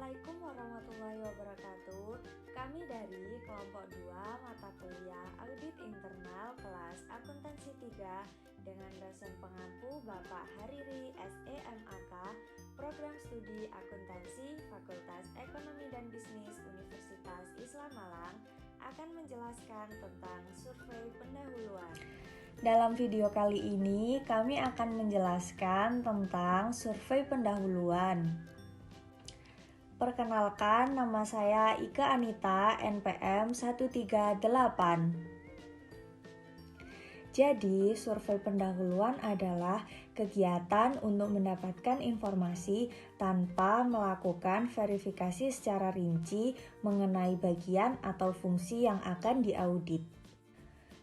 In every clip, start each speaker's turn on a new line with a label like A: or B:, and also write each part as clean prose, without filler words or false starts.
A: Assalamualaikum warahmatullahi wabarakatuh. Kami dari kelompok 2 mata kuliah Audit Internal kelas Akuntansi 3 dengan dosen pengampu Bapak Hariri SEMAK, Program Studi Akuntansi Fakultas Ekonomi dan Bisnis Universitas Islam Malang akan menjelaskan tentang survei pendahuluan. Dalam video kali ini kami akan menjelaskan tentang survei pendahuluan. Perkenalkan, nama saya Ika Anita, NPM 138. Jadi, survei pendahuluan adalah kegiatan untuk mendapatkan informasi tanpa melakukan verifikasi secara rinci mengenai bagian atau fungsi yang akan diaudit.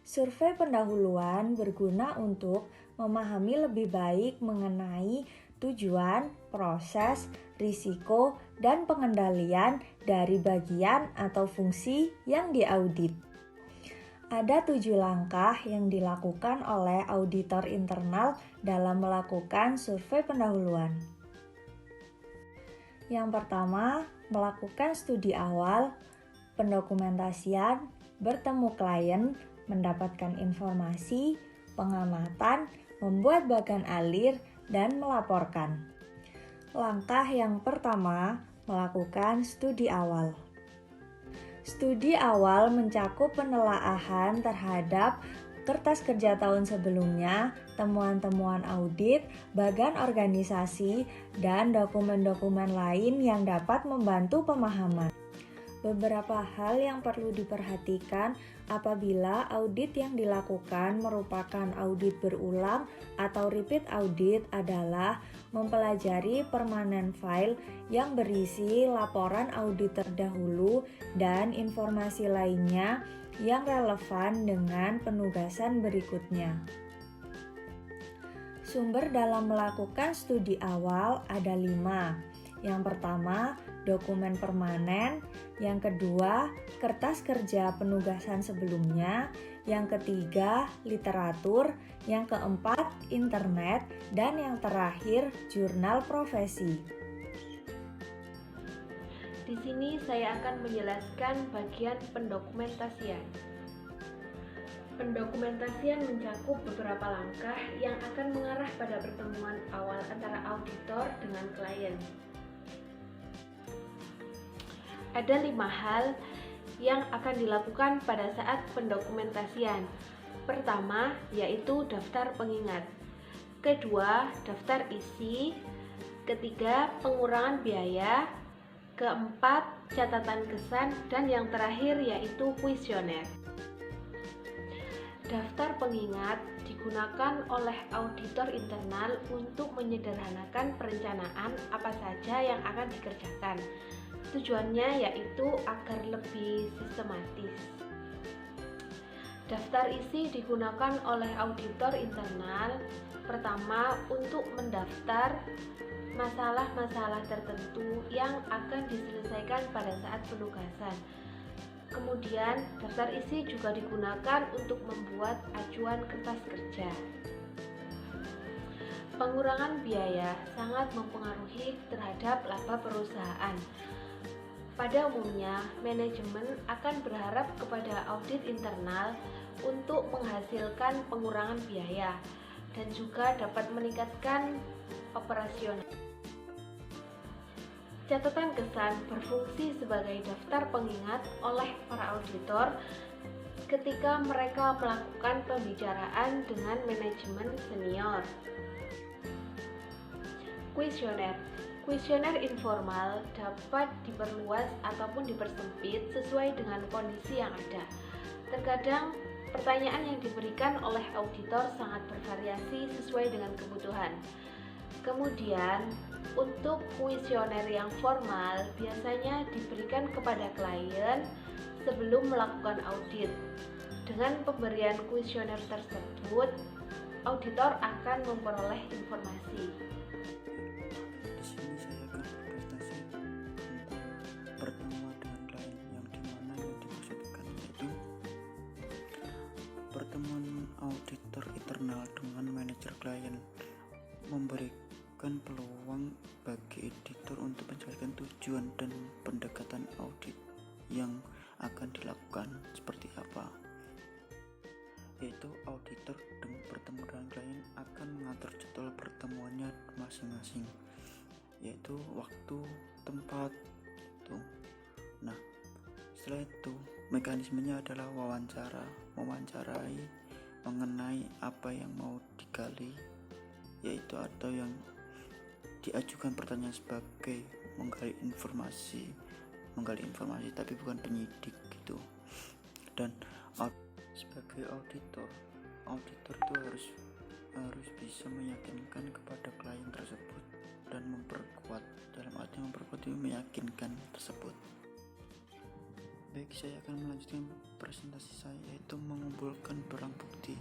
A: Survei pendahuluan berguna untuk memahami lebih baik mengenai tujuan, proses, risiko, dan pengendalian dari bagian atau fungsi yang diaudit. Ada 7 langkah yang dilakukan oleh auditor internal dalam melakukan survei pendahuluan. Yang pertama, melakukan studi awal, pendokumentasian, bertemu klien, mendapatkan informasi, pengamatan, membuat bagan alir, dan melaporkan. Langkah yang pertama, melakukan studi awal. Studi awal mencakup penelaahan terhadap kertas kerja tahun sebelumnya, temuan-temuan audit, bagan organisasi, dan dokumen-dokumen lain yang dapat membantu pemahaman. Beberapa hal yang perlu diperhatikan apabila audit yang dilakukan merupakan audit berulang atau repeat audit adalah mempelajari permanent file yang berisi laporan audit terdahulu dan informasi lainnya yang relevan dengan penugasan berikutnya. Sumber dalam melakukan studi awal ada 5. Yang pertama, dokumen permanen. Yang kedua, kertas kerja penugasan sebelumnya. Yang ketiga, literatur. Yang keempat, internet. Dan yang terakhir, jurnal profesi.
B: Di sini saya akan menjelaskan bagian pendokumentasian. Pendokumentasian mencakup beberapa langkah yang akan mengarah pada pertemuan awal antara auditor dengan klien. Ada 5 hal yang akan dilakukan pada saat pendokumentasian. Pertama, yaitu daftar pengingat. Kedua, daftar isi. Ketiga, pengurangan biaya. Keempat, catatan kesan. Dan yang terakhir yaitu kuesioner. Daftar pengingat digunakan oleh auditor internal untuk menyederhanakan perencanaan apa saja yang akan dikerjakan. Tujuannya yaitu agar lebih sistematis. Daftar isi digunakan oleh auditor internal pertama untuk mendaftar masalah-masalah tertentu yang akan diselesaikan pada saat penugasan. Kemudian, daftar isi juga digunakan untuk membuat acuan kertas kerja. Pengurangan biaya sangat mempengaruhi terhadap laba perusahaan. Pada umumnya, manajemen akan berharap kepada audit internal untuk menghasilkan pengurangan biaya dan juga dapat meningkatkan operasional. Catatan kesan berfungsi sebagai daftar pengingat oleh para auditor ketika mereka melakukan pembicaraan dengan manajemen senior. Kuesioner. Kuesioner informal dapat diperluas ataupun dipersempit sesuai dengan kondisi yang ada. Terkadang pertanyaan yang diberikan oleh auditor sangat bervariasi sesuai dengan kebutuhan. Kemudian, untuk kuesioner yang formal biasanya diberikan kepada klien sebelum melakukan audit. Dengan pemberian kuesioner tersebut, auditor akan memperoleh informasi.
C: Di sini saya akan berpresentasi tentang pertemuan dengan klien yang dimana yang dimaksudkan yaitu pertemuan auditor internal dengan manajer klien memberikan peluang bagi editor untuk menjelaskan tujuan dan pendekatan audit yang akan dilakukan seperti apa, yaitu auditor bertemu dengan klien akan mengatur jadwal pertemuannya masing-masing, yaitu waktu, tempat itu. Nah, setelah itu mekanismenya adalah mewawancarai mengenai apa yang mau digali, yaitu atau yang diajukan pertanyaan sebagai menggali informasi tapi bukan penyidik gitu. Dan sebagai auditor itu harus bisa meyakinkan kepada klien tersebut dan memperkuat itu meyakinkan tersebut. Baik, saya akan melanjutkan presentasi saya, yaitu mengumpulkan barang bukti,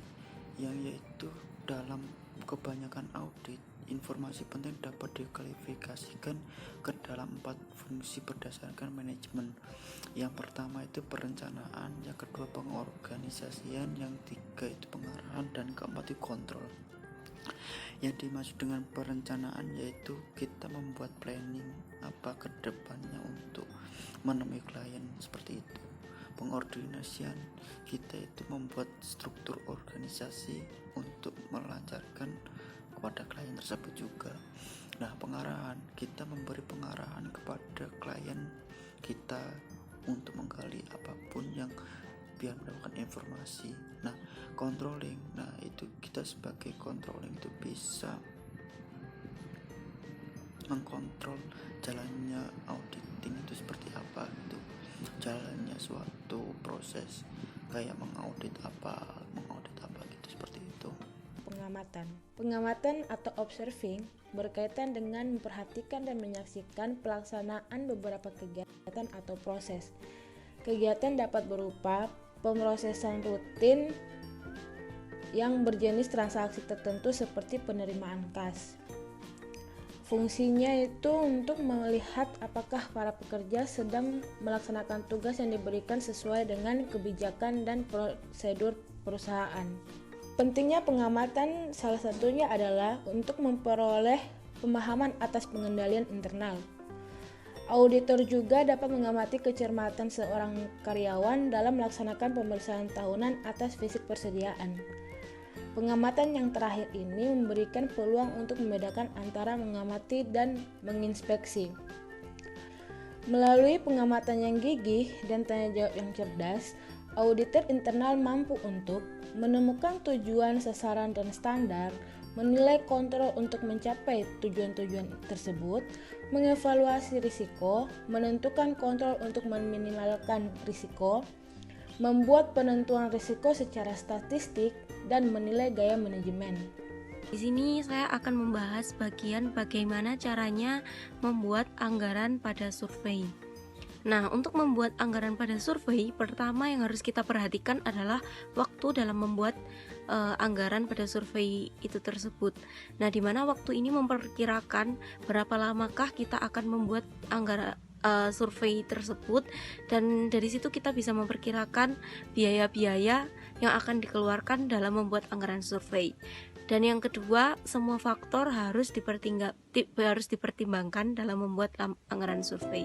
C: yang yaitu dalam kebanyakan audit informasi penting dapat diklasifikasikan ke dalam 4 fungsi berdasarkan manajemen. Yang pertama itu perencanaan, yang kedua pengorganisasian, yang tiga itu pengarahan, dan keempat itu kontrol. Yang dimaksud dengan perencanaan yaitu kita membuat planning apa ke depannya untuk menemui klien, seperti itu. Pengorganisasian, kita itu membuat struktur organisasi untuk melancarkan kepada klien tersebut juga. Nah, pengarahan, kita memberi pengarahan kepada klien kita untuk menggali apapun yang biar mendapatkan informasi. Nah, controlling, nah itu kita sebagai controlling itu bisa mengkontrol jalannya auditing itu seperti apa gitu, jalannya suatu proses kayak mengaudit apa gitu, seperti itu.
D: Pengamatan atau observing berkaitan dengan memperhatikan dan menyaksikan pelaksanaan beberapa kegiatan atau proses. Kegiatan dapat berupa pemrosesan rutin yang berjenis transaksi tertentu seperti penerimaan kas. Fungsinya itu untuk melihat apakah para pekerja sedang melaksanakan tugas yang diberikan sesuai dengan kebijakan dan prosedur perusahaan. Pentingnya pengamatan salah satunya adalah untuk memperoleh pemahaman atas pengendalian internal. Auditor juga dapat mengamati kecermatan seorang karyawan dalam melaksanakan pemeriksaan tahunan atas fisik persediaan. Pengamatan yang terakhir ini memberikan peluang untuk membedakan antara mengamati dan menginspeksi. Melalui pengamatan yang gigih dan tanya jawab yang cerdas, auditor internal mampu untuk menemukan tujuan, sasaran, dan standar, menilai kontrol untuk mencapai tujuan-tujuan tersebut, mengevaluasi risiko, menentukan kontrol untuk meminimalkan risiko, membuat penentuan risiko secara statistik, dan menilai gaya manajemen.
B: Di sini saya akan membahas bagian bagaimana caranya membuat anggaran pada survei. Nah, untuk membuat anggaran pada survei, pertama yang harus kita perhatikan adalah waktu dalam membuat anggaran pada survei itu tersebut. Nah, di mana waktu ini memperkirakan berapa lamakah kita akan membuat anggaran survei tersebut, dan dari situ kita bisa memperkirakan biaya-biaya yang akan dikeluarkan dalam membuat anggaran survei. Dan yang kedua, semua faktor harus dipertimbangkan dalam membuat anggaran survei.